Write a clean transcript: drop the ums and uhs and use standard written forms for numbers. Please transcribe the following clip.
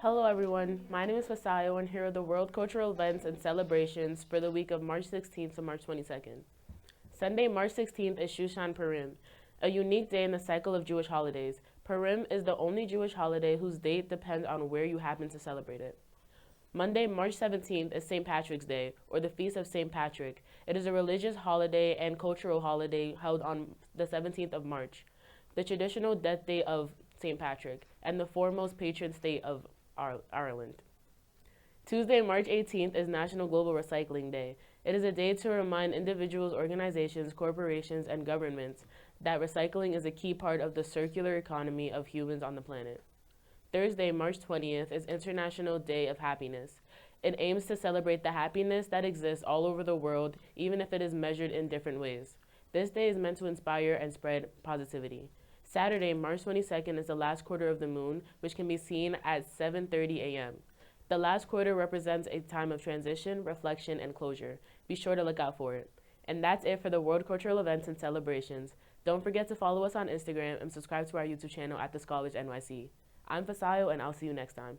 Hello everyone, my name is Fasayo and here are the world cultural events and celebrations for the week of March 16th to March 22nd. Sunday, March 16th is Shushan Purim, a unique day in the cycle of Jewish holidays. Purim is the only Jewish holiday whose date depends on where you happen to celebrate it. Monday, March 17th is St. Patrick's Day, or the Feast of St. Patrick. It is a religious holiday and cultural holiday held on the 17th of March, the traditional death day of St. Patrick, and the foremost patron saint of Ireland. Tuesday, March 18th is National Global Recycling Day. It is a day to remind individuals, organizations, corporations, and governments that recycling is a key part of the circular economy of humans on the planet. Thursday, March 20th is International Day of Happiness. It aims to celebrate the happiness that exists all over the world, even if it is measured in different ways. This day is meant to inspire and spread positivity. Saturday, March 22nd is the last quarter of the moon, which can be seen at 7:30 a.m. The last quarter represents a time of transition, reflection, and closure. Be sure to look out for it. And that's it for the World Cultural Events and Celebrations. Don't forget to follow us on Instagram and subscribe to our YouTube channel at TheScholarsNYC. I'm Fasayo, and I'll see you next time.